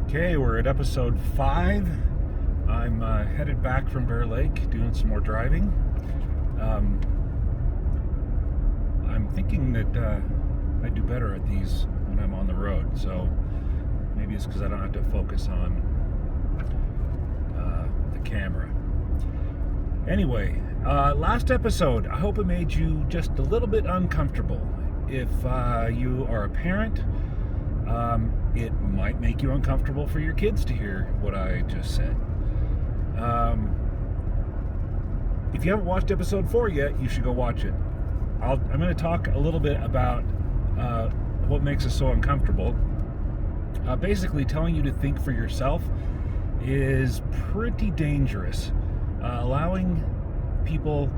Okay, we're at episode 5. I'm headed back from Bear Lake, doing some more driving. Um, I'm thinking that I do better at these when I'm on the road, so maybe it's because I don't have to focus on the camera. Anyway, last episode, I hope it made you just a little bit uncomfortable. If you are a parent, it might make you uncomfortable for your kids to hear what I just said. If you haven't watched episode 4 yet, you should go watch it. I'm going to talk a little bit about what makes us so uncomfortable. Basically, telling you to think for yourself is pretty dangerous. Allowing people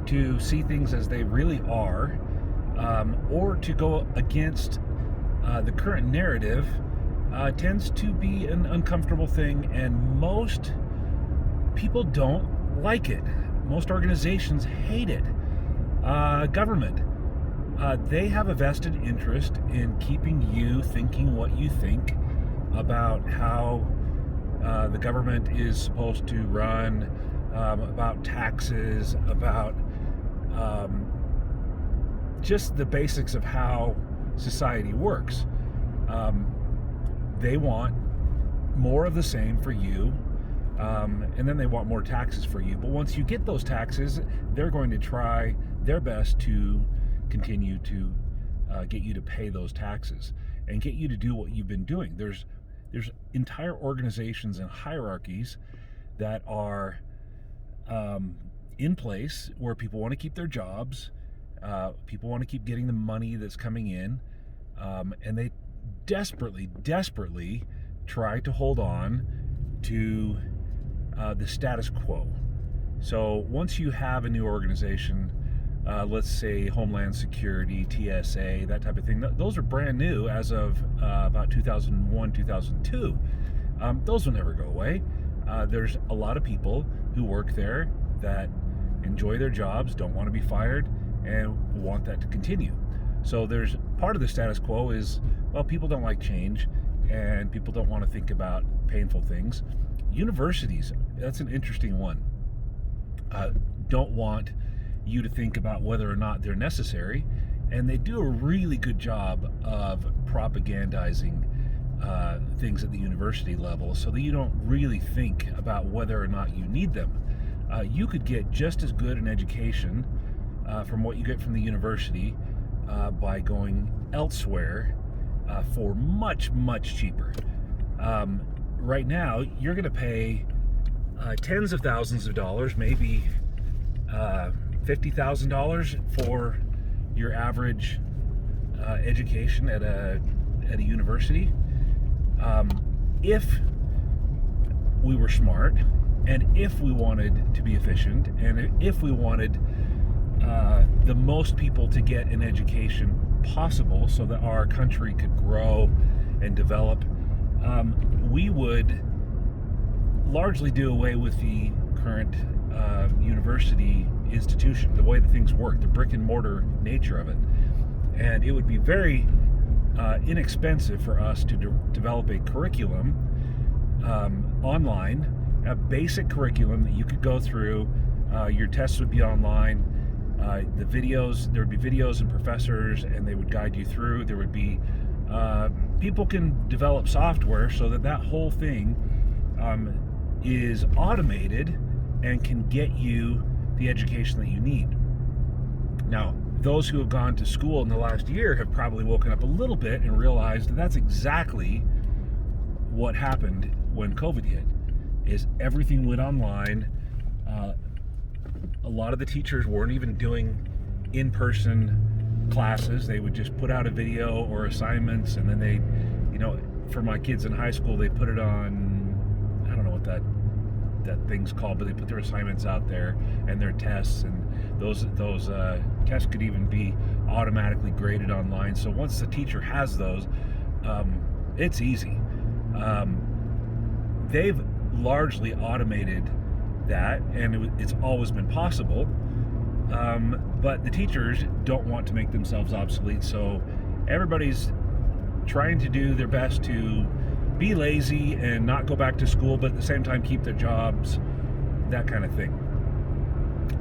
to see things as they really are, or to go against the current narrative, tends to be an uncomfortable thing, and most people don't like it. Most organizations hate it. Government, they have a vested interest in keeping you thinking what you think about how the government is supposed to run, about taxes, about just the basics of how society works. They want more of the same for you, and then they want more taxes for you. But once you get those taxes, they're going to try their best to continue to get you to pay those taxes and get you to do what you've been doing. There's entire organizations and hierarchies that are in place where people want to keep their jobs. People want to keep getting the money that's coming in, and they desperately try to hold on to the status quo. So once you have a new organization, let's say Homeland Security, TSA, that type of thing, those are brand new as of about 2001, 2002. Those will never go away. There's a lot of people who work there that enjoy their jobs, don't want to be fired, and want that to continue. So there's part of the status quo is, well, people don't like change and people don't want to think about painful things. Universities, that's an interesting one. Don't want you to think about whether or not they're necessary, and they do a really good job of propagandizing things at the university level so that you don't really think about whether or not you need them. You could get just as good an education from what you get from the university by going elsewhere for much cheaper. Right now, you're going to pay tens of thousands of dollars, maybe $50,000 for your average education at a university. If we were smart, and if we wanted to be efficient, and if we wanted the most people to get an education possible so that our country could grow and develop, we would largely do away with the current university institution, the way that things work, the brick and mortar nature of it. And it would be very inexpensive for us to develop a curriculum online, a basic curriculum that you could go through. Your tests would be online. The videos, there would be videos and professors, and they would guide you through. There would be people can develop software so that whole thing is automated and can get you the education that you need. Now, those who have gone to school in the last year have probably woken up a little bit and realized that that's exactly what happened when COVID hit. Is everything went online. A lot of the teachers weren't even doing in-person classes. They would just put out a video or assignments, and then they, for my kids in high school, they put it on, I don't know what that thing's called, but they put their assignments out there and their tests, and those tests could even be automatically graded online. So once the teacher has those, it's easy. They've largely automated that, and it's always been possible, but the teachers don't want to make themselves obsolete, so everybody's trying to do their best to be lazy and not go back to school, but at the same time keep their jobs, that kind of thing.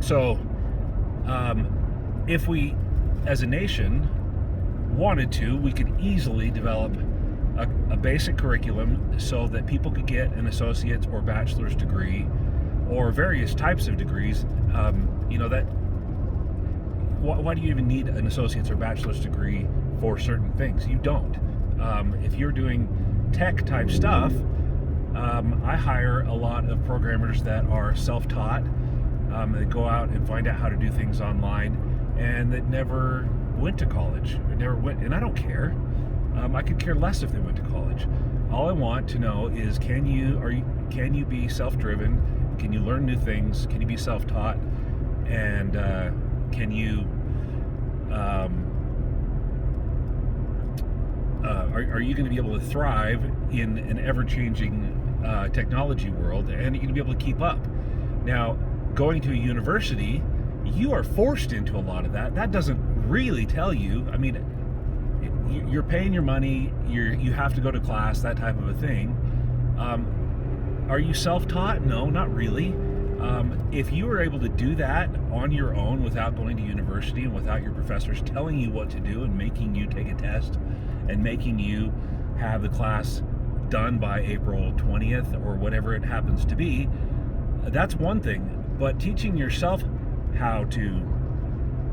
So if we, as a nation, wanted to, we could easily develop a basic curriculum so that people could get an associate's or bachelor's degree or various types of degrees. Why do you even need an associate's or bachelor's degree for certain things? You don't. If you're doing tech type stuff, I hire a lot of programmers that are self-taught. They go out and find out how to do things online, and that never went to college. And I don't care. I could care less if they went to college. All I want to know is, can you be self-driven? Can you learn new things? Can you be self-taught? And can you are you going to be able to thrive in an ever-changing technology world, and are you going to be able to keep up? Now, going to a university, you are forced into a lot of that. That doesn't really tell you. I mean, you're paying your money, you have to go to class, that type of a thing. Are you self-taught? No, not really. If you were able to do that on your own without going to university and without your professors telling you what to do and making you take a test and making you have the class done by April 20th or whatever it happens to be, that's one thing. But teaching yourself how to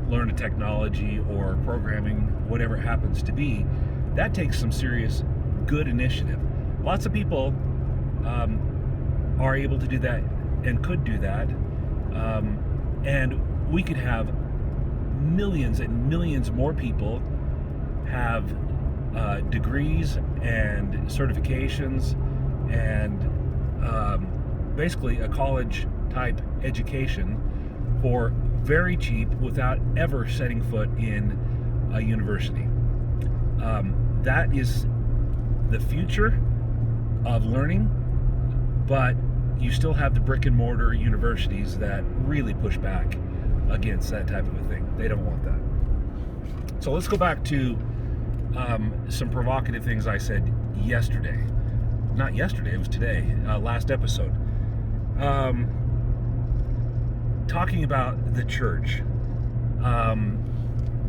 learn a technology or programming, whatever it happens to be, that takes some serious good initiative. Lots of people are able to do that and could do that, and we could have millions and millions more people have degrees and certifications and basically a college type education for very cheap without ever setting foot in a university. That is the future of learning, but you still have the brick and mortar universities that really push back against that type of a thing. They don't want that. So let's go back to some provocative things I said yesterday. Not yesterday, it was today, last episode. Talking about the church,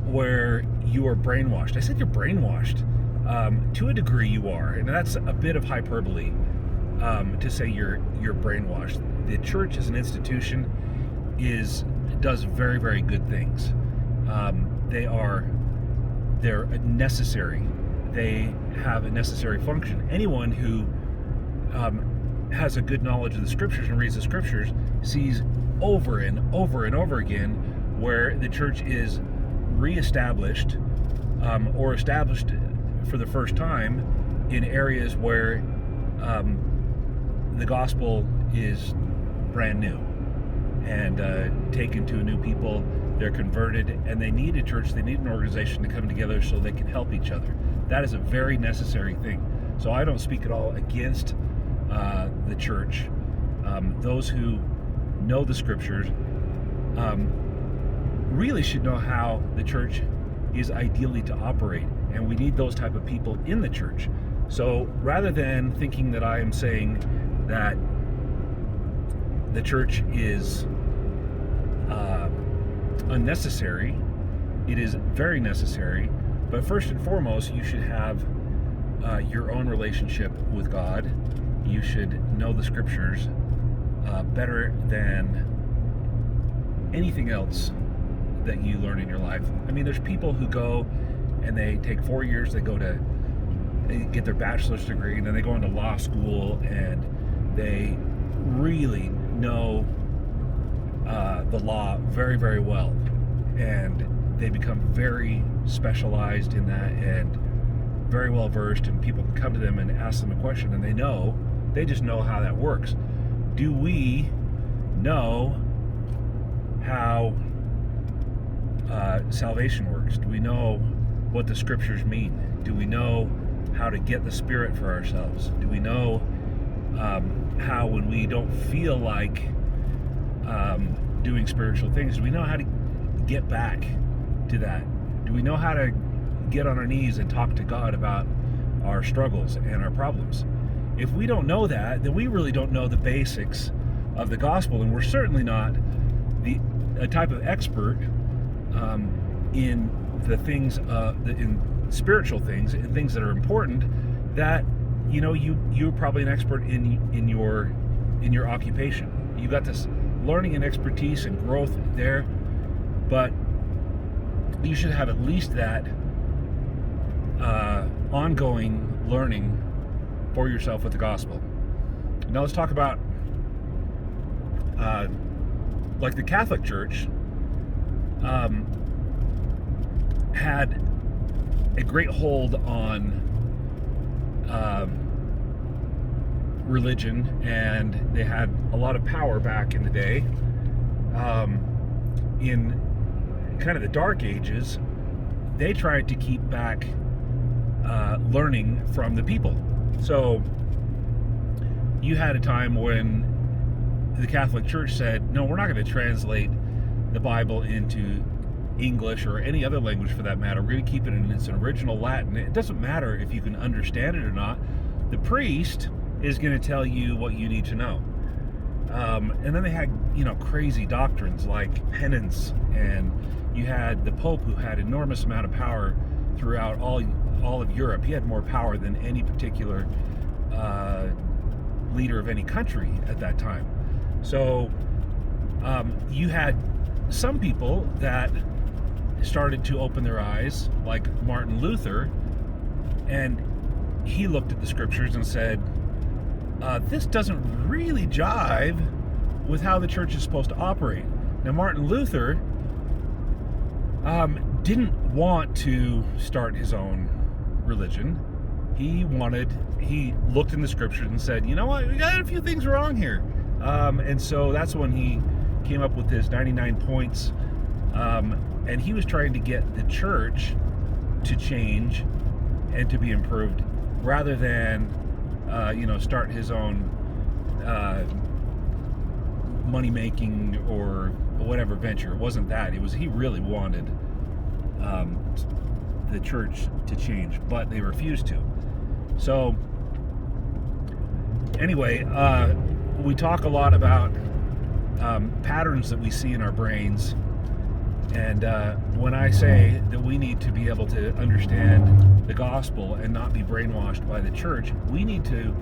where you are brainwashed. I said you're brainwashed. To a degree you are, and that's a bit of hyperbole to say you're brainwashed. The church as an institution does very, very good things. They're necessary. They have a necessary function. Anyone who has a good knowledge of the scriptures and reads the scriptures sees over and over and over again where the church is reestablished or established for the first time in areas where the gospel is brand new and taken to a new people. They're converted, and they need a church, they need an organization to come together so they can help each other. That is a very necessary thing. So I don't speak at all against the church. Those who know the scriptures really should know how the church is ideally to operate, and we need those type of people in the church. So rather than thinking that I am saying that the church is unnecessary, it is very necessary, but first and foremost, you should have your own relationship with God. You should know the scriptures better than anything else that you learn in your life. I mean, there's people who go and they take 4 years, they get their bachelor's degree, and then they go into law school, and they really know the law very, very well, and they become very specialized in that and very well versed, and people can come to them and ask them a question, and they just know how that works. Do we know how salvation works? Do we know what the scriptures mean? Do we know how to get the Spirit for ourselves? Do we know how, when we don't feel like doing spiritual things, do we know how to get back to that? Do we know how to get on our knees and talk to God about our struggles and our problems. If we don't know that, then we really don't know the basics of the gospel, and we're certainly not a type of expert in the things, in spiritual things, in things that are important. That you're probably an expert in your occupation. You got this learning and expertise and growth there, but you should have at least that ongoing learning for yourself with the gospel. Now let's talk about like the Catholic Church had a great hold on religion, and they had a lot of power back in the day. In kind of the Dark Ages, they tried to keep back learning from the people. So you had a time when the Catholic Church said, no, we're not going to translate the Bible into English or any other language for that matter. We're going to keep it in its original Latin. It doesn't matter if you can understand it or not. The priest is going to tell you what you need to know. And then they had, crazy doctrines like penance, and you had the Pope, who had enormous amount of power throughout all of Europe. He had more power than any particular leader of any country at that time. So you had some people that started to open their eyes, like Martin Luther, and he looked at the scriptures and said, this doesn't really jive with how the church is supposed to operate. Now, Martin Luther didn't want to start his own religion. He looked in the scriptures and said, you know what, we got a few things wrong here. And so that's when he came up with his 99 points. And he was trying to get the church to change and to be improved, rather than, start his own money-making or whatever venture. It wasn't that. He really wanted the church to change, but they refused to. So anyway, we talk a lot about patterns that we see in our brains, and when I say that we need to be able to understand the gospel and not be brainwashed by the church, we need to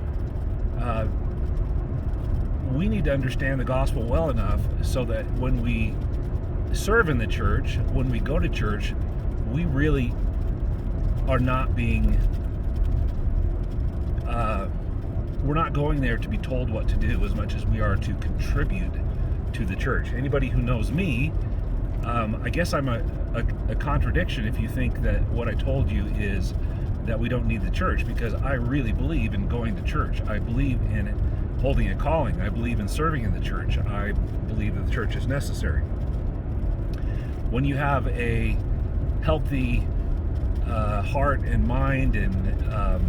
understand the gospel well enough so that when we serve in the church, when we go to church, we really are not being we're not going there to be told what to do as much as we are to contribute to the church. Anybody who knows me, I guess I'm a contradiction if you think that what I told you is that we don't need the church, because I really believe in going to church. I believe in holding a calling. I believe in serving in the church. I believe that the church is necessary. When you have a healthy heart and mind and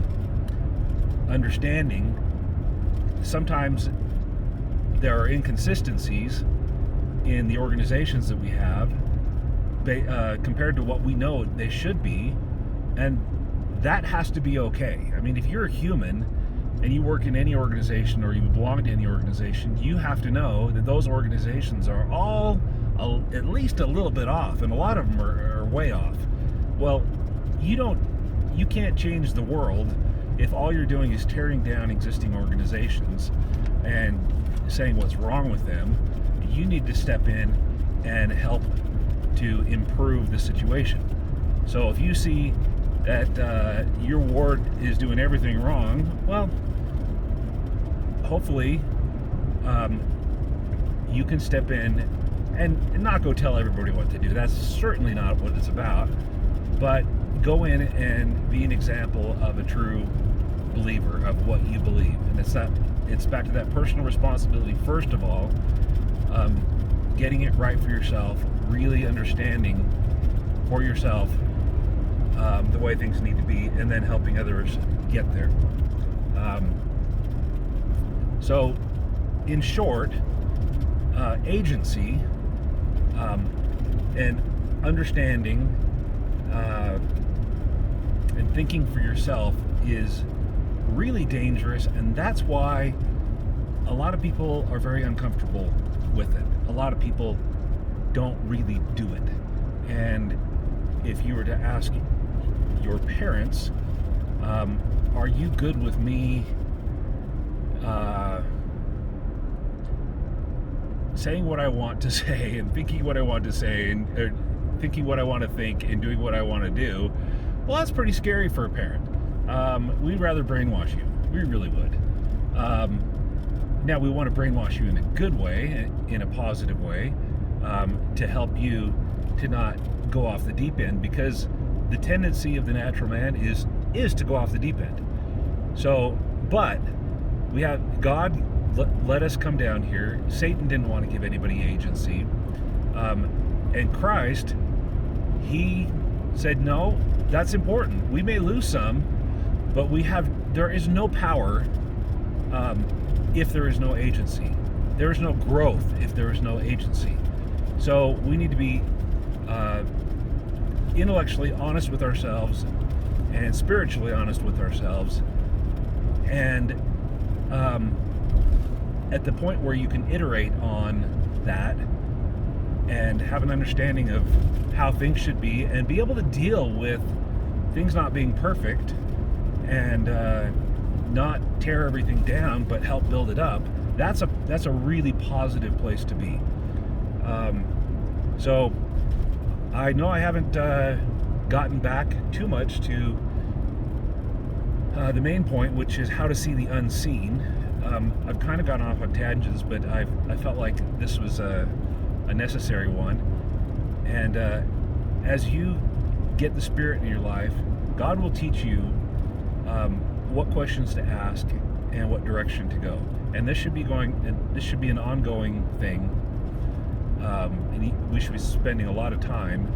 understanding, sometimes there are inconsistencies in the organizations that we have compared to what we know they should be, and that has to be okay. I mean, if you're a human and you work in any organization or you belong to any organization, you have to know that those organizations are all at least a little bit off, and a lot of them are way off. Well, you can't change the world if all you're doing is tearing down existing organizations and saying what's wrong with them. You need to step in and help to improve the situation. So if you see that your ward is doing everything wrong, well, hopefully you can step in and not go tell everybody what to do. That's certainly not what it's about. But go in and be an example of a true believer of what you believe. And it's back to that personal responsibility, first of all, getting it right for yourself, really understanding for yourself the way things need to be, and then helping others get there. So in short, agency and understanding and thinking for yourself is really dangerous, and that's why a lot of people are very uncomfortable with it. A lot of people don't really do it. And if you were to ask your parents, are you good with me saying what I want to say and thinking what I want to say and thinking what I want to think and doing what I want to do? Well, that's pretty scary for a parent. We'd rather brainwash you. We really would. Now, we want to brainwash you in a good way, in a positive way, to help you to not go off the deep end, because the tendency of the natural man is to go off the deep end. So, but we have God let us come down here. Satan didn't want to give anybody agency, and Christ, he said, no, that's important. We may lose some, but there is no power if there is no agency. There is no growth if there is no agency. So we need to be intellectually honest with ourselves and spiritually honest with ourselves, and at the point where you can iterate on that and have an understanding of how things should be and be able to deal with things not being perfect and not tear everything down but help build it up, that's a really positive place to be. So I know I haven't gotten back too much to the main point, which is how to see the unseen. I've kind of gone off on tangents, but I felt like this was a necessary one. And as you get the Spirit in your life, God will teach you what questions to ask and what direction to go. And this should be an ongoing thing. And we should be spending a lot of time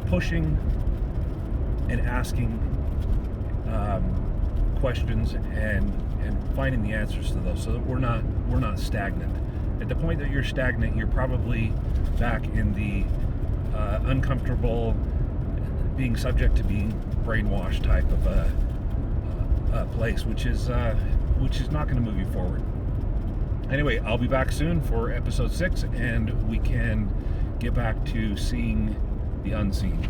pushing and asking questions and finding the answers to those, so that we're not stagnant. At the point that you're stagnant, you're probably back in the uncomfortable, being subject to being brainwashed type of a place, which is not going to move you forward. Anyway, I'll be back soon for episode 6, and we can get back to seeing the unseen.